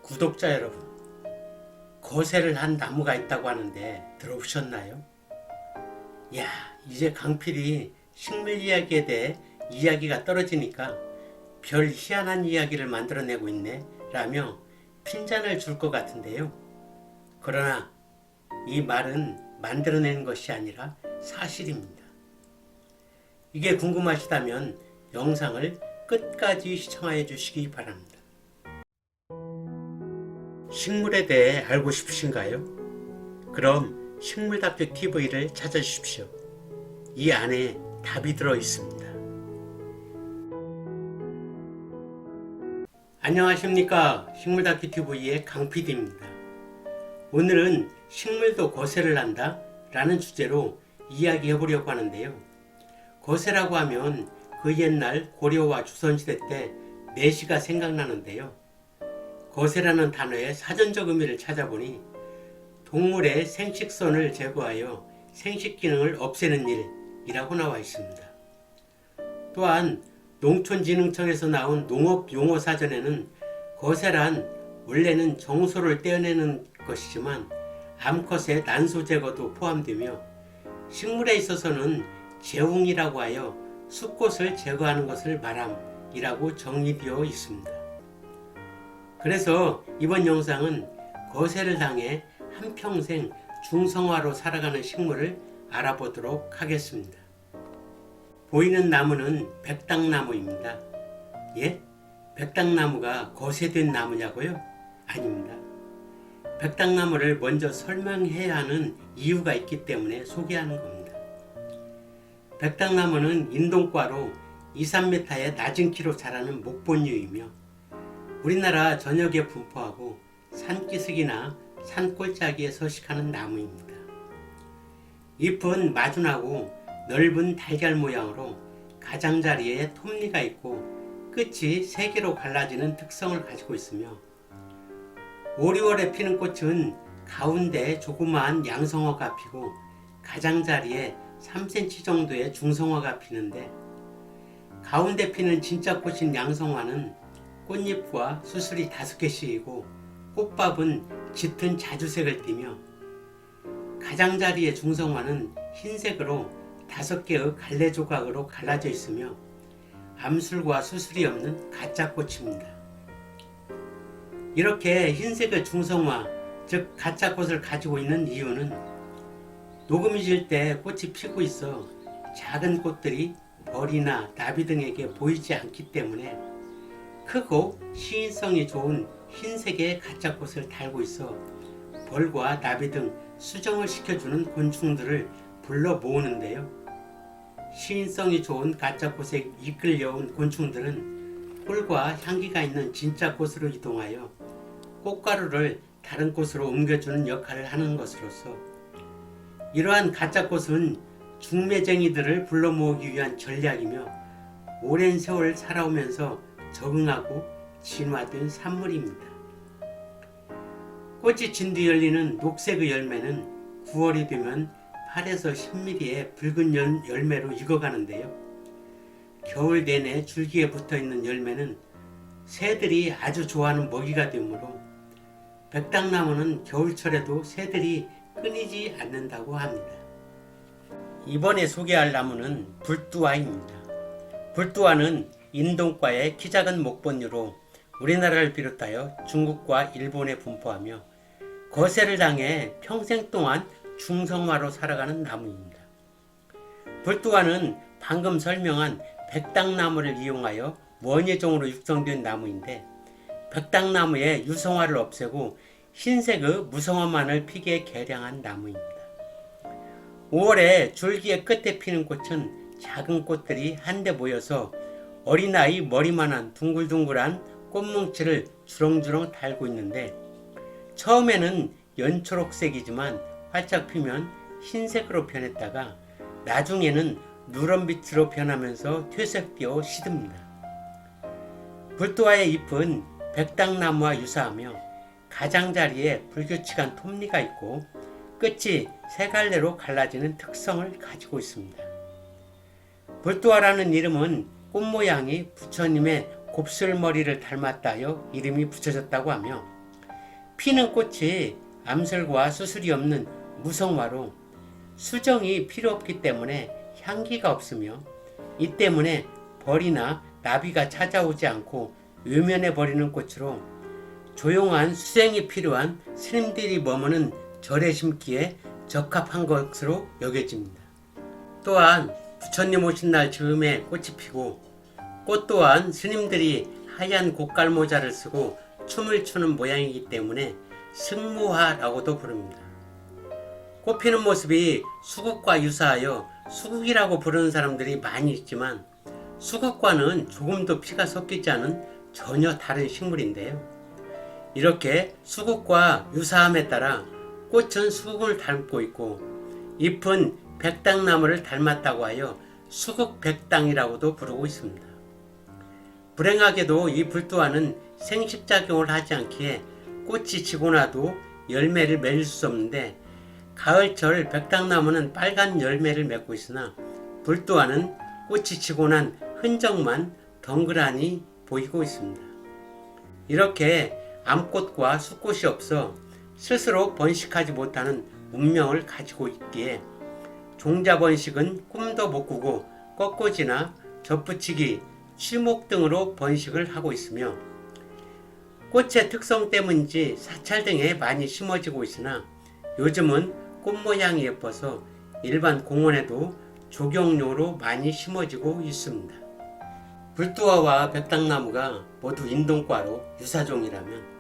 구독자 여러분, 거세를 한 나무가 있다고 하는데 들어보셨나요? 야, 이제 강필이 식물 이야기에 대해 이야기가 떨어지니까 별 희한한 이야기를 만들어내고 있네 라며 핀잔을 줄 것 같은데요. 그러나 이 말은 만들어낸 것이 아니라 사실입니다. 이게 궁금하시다면 영상을 끝까지 시청해 주시기 바랍니다. 식물에 대해 알고 싶으신가요? 그럼 식물다큐 TV를 찾아주십시오. 이 안에 답이 들어 있습니다. 안녕하십니까, 식물다큐 TV의 강PD입니다. 오늘은 식물도 거세를 한다 라는 주제로 이야기해 보려고 하는데요. 거세라고 하면 그 옛날 고려와 조선시대 때 내시가 생각나는데요. 거세라는 단어의 사전적 의미를 찾아보니 동물의 생식선을 제거하여 생식 기능을 없애는 일이라고 나와 있습니다. 또한 농촌진흥청에서 나온 농업용어사전에는 거세란 원래는 정소를 떼어내는 것이지만 암컷의 난소 제거도 포함되며 식물에 있어서는 재홍이라고 하여 수꽃을 제거하는 것을 말함이라고 정의되어 있습니다. 그래서 이번 영상은 거세를 당해 한평생 중성화로 살아가는 식물을 알아보도록 하겠습니다. 보이는 나무는 백당나무입니다. 예? 백당나무가 거세된 나무냐고요? 아닙니다. 백당나무를 먼저 설명해야 하는 이유가 있기 때문에 소개하는 겁니다. 백당나무는 인동과로 2~3m의 낮은 키로 자라는 목본류이며 우리나라 전역에 분포하고 산기슭이나 산골짜기에 서식하는 나무입니다. 잎은 마준하고 넓은 달걀 모양으로 가장자리에 톱니가 있고 끝이 3개로 갈라지는 특성을 가지고 있으며 5, 6월에 피는 꽃은 가운데 조그마한 양성화가 피고 가장자리에 3cm 정도의 중성화가 피는데 가운데 피는 진짜 꽃인 양성화는 꽃잎과 수술이 5개씩이고 꽃밥은 짙은 자주색을 띠며 가장자리의 중성화는 흰색으로 5개의 갈래 조각으로 갈라져 있으며 암술과 수술이 없는 가짜꽃입니다. 이렇게 흰색의 중성화, 즉 가짜꽃을 가지고 있는 이유는 녹음이 질 때 꽃이 피고 있어 작은 꽃들이 벌이나 나비 등에게 보이지 않기 때문에 크고 시인성이 좋은 흰색의 가짜꽃을 달고 있어 벌과 나비 등 수정을 시켜주는 곤충들을 불러 모으는데요. 시인성이 좋은 가짜꽃에 이끌려온 곤충들은 꿀과 향기가 있는 진짜 꽃으로 이동하여 꽃가루를 다른 꽃으로 옮겨주는 역할을 하는 것으로서 이러한 가짜꽃은 중매쟁이들을 불러 모으기 위한 전략이며 오랜 세월 살아오면서 적응하고 진화된 산물입니다. 꽃이 진 뒤 열리는 녹색의 열매는 9월이 되면 8에서 10mm의 붉은 열매로 익어가는데요. 겨울 내내 줄기에 붙어있는 열매는 새들이 아주 좋아하는 먹이가 되므로 백당나무는 겨울철에도 새들이 끊이지 않는다고 합니다. 이번에 소개할 나무는 불두아입니다. 불두아는 인동과의 키 작은 목본류로 우리나라를 비롯하여 중국과 일본에 분포하며 거세를 당해 평생 동안 중성화로 살아가는 나무입니다. 불두아는 방금 설명한 백당나무를 이용하여 원예종으로 육성된 나무인데 백당나무의 유성화를 없애고 흰색의 무성화만을 피게 개량한 나무입니다. 5월에 줄기의 끝에 피는 꽃은 작은 꽃들이 한데 모여서 어린아이 머리만한 둥글둥글한 꽃뭉치를 주렁주렁 달고 있는데 처음에는 연초록색이지만 활짝 피면 흰색으로 변했다가 나중에는 누런빛으로 변하면서 퇴색되어 시듭니다. 불두아의 잎은 백당나무와 유사하며 가장자리에 불규칙한 톱니가 있고 끝이 3갈래로 갈라지는 특성을 가지고 있습니다. 불두아라는 이름은 꽃 모양이 부처님의 곱슬머리를 닮았다여 이름이 붙여졌다고 하며 피는 꽃이 암술과 수술이 없는 무성화로 수정이 필요 없기 때문에 향기가 없으며, 이 때문에 벌이나 나비가 찾아오지 않고 외면해 버리는 꽃으로 조용한 수생이 필요한 스님들이 머무는 절에 심기에 적합한 것으로 여겨집니다. 또한 부처님 오신 날 즈음에 꽃이 피고, 꽃 또한 스님들이 하얀 고깔모자를 쓰고 춤을 추는 모양이기 때문에 승무화라고도 부릅니다. 꽃 피는 모습이 수국과 유사하여 수국이라고 부르는 사람들이 많이 있지만, 수국과는 조금도 피가 섞이지 않은 전혀 다른 식물인데요. 이렇게 수국과 유사함에 따라 꽃은 수국을 닮고 있고, 잎은 백당나무를 닮았다고 하여 수국백당이라고도 부르고 있습니다. 불행하게도 이 불두화는 생식작용을 하지 않기에 꽃이 지고 나도 열매를 맺을 수 없는데, 가을철 백당나무는 빨간 열매를 맺고 있으나 불두화는 꽃이 지고 난 흔적만 덩그라니 보이고 있습니다. 이렇게 암꽃과 수꽃이 없어 스스로 번식하지 못하는 운명을 가지고 있기에 종자번식은 꿈도 못 꾸고 꺾꽂이나 젖붙이기, 취목 등으로 번식을 하고 있으며, 꽃의 특성 때문인지 사찰 등에 많이 심어지고 있으나 요즘은 꽃 모양이 예뻐서 일반 공원에도 조경용으로 많이 심어지고 있습니다. 불두화와 백당나무가 모두 인동과로 유사종이라면,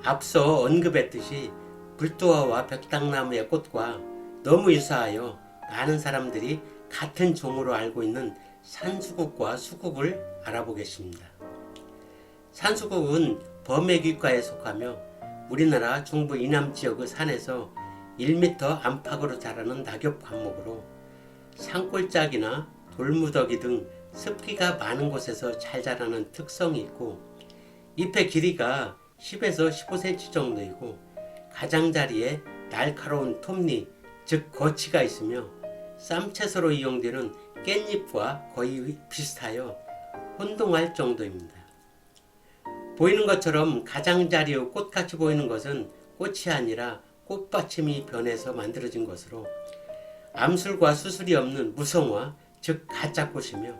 앞서 언급했듯이 불두화와 백당나무의 꽃과 너무 유사하여 많은 사람들이 같은 종으로 알고 있는 산수국과 수국을 알아보겠습니다. 산수국은 범액위과에 속하며 우리나라 중부 이남 지역의 산에서 1m 안팎으로 자라는 낙엽 과목으로 산골짜기나 돌무더기 등 습기가 많은 곳에서 잘 자라는 특성이 있고, 잎의 길이가 10에서 15cm 정도이고 가장자리에 날카로운 톱니, 즉 거치가 있으며 쌈채소로 이용되는 깻잎과 거의 비슷하여 혼동할 정도입니다. 보이는 것처럼 가장자리의 꽃같이 보이는 것은 꽃이 아니라 꽃받침이 변해서 만들어진 것으로 암술과 수술이 없는 무성화, 즉 가짜꽃이며,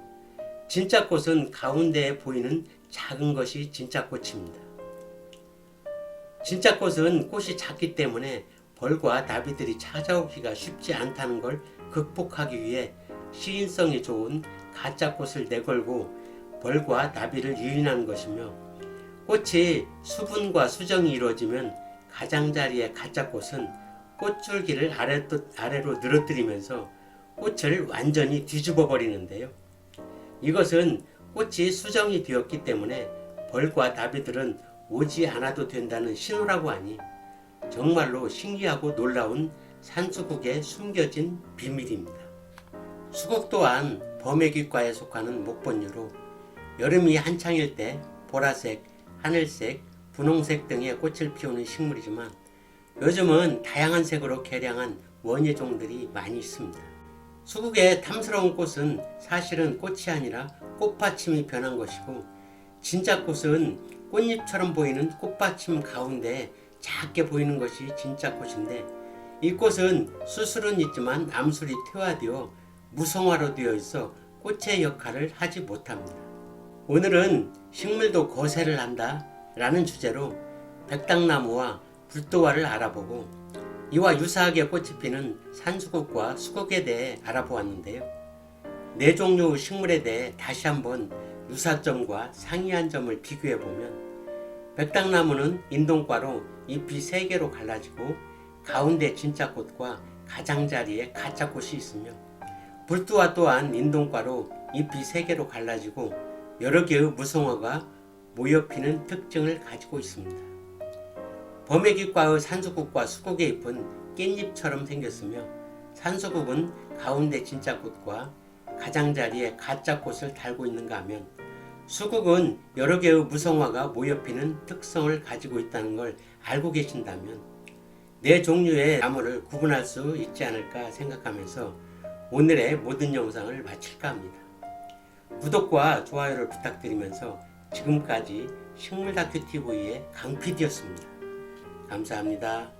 진짜 꽃은 가운데에 보이는 작은 것이 진짜 꽃입니다. 진짜 꽃은 꽃이 작기 때문에 벌과 나비들이 찾아오기가 쉽지 않다는 걸 극복하기 위해 시인성이 좋은 가짜꽃을 내걸고 벌과 나비를 유인하는 것이며, 꽃이 수분과 수정이 이루어지면 가장자리의 가짜꽃은 꽃줄기를 아래로 늘어뜨리면서 꽃을 완전히 뒤집어 버리는데요. 이것은 꽃이 수정이 되었기 때문에 벌과 나비들은 오지 않아도 된다는 신호라고 하니 정말로 신기하고 놀라운 산수국에 숨겨진 비밀입니다. 수국 또한 범액위과에 속하는 목본류로 여름이 한창일 때 보라색, 하늘색, 분홍색 등의 꽃을 피우는 식물이지만, 요즘은 다양한 색으로 개량한 원예종들이 많이 있습니다. 수국의 탐스러운 꽃은 사실은 꽃이 아니라 꽃받침이 변한 것이고, 진짜 꽃은 꽃잎처럼 보이는 꽃받침 가운데 작게 보이는 것이 진짜 꽃인데, 이 꽃은 수술은 있지만 암술이 퇴화되어 무성화로 되어 있어 꽃의 역할을 하지 못합니다. 오늘은 식물도 거세를 한다 라는 주제로 백당나무와 불두화를 알아보고, 이와 유사하게 꽃이 피는 산수국과 수국에 대해 알아보았는데요. 네 종류의 식물에 대해 다시 한번 유사점과 상이한 점을 비교해보면, 백당나무는 인동과로 잎이 3개로 갈라지고 가운데 진짜 꽃과 가장자리에 가짜 꽃이 있으며, 불두화 또한 인동과로 잎이 3개로 갈라지고 여러 개의 무성화가 모여 피는 특징을 가지고 있습니다. 범액위과의 산수국과 수국의 잎은 깻잎처럼 생겼으며, 산수국은 가운데 진짜 꽃과 가장자리에 가짜 꽃을 달고 있는가 하면, 수국은 여러 개의 무성화가 모여 피는 특성을 가지고 있다는 걸 알고 계신다면 네 종류의 나무를 구분할 수 있지 않을까 생각하면서 오늘의 모든 영상을 마칠까 합니다. 구독과 좋아요를 부탁드리면서 지금까지 식물다큐TV의 강PD였습니다. 감사합니다.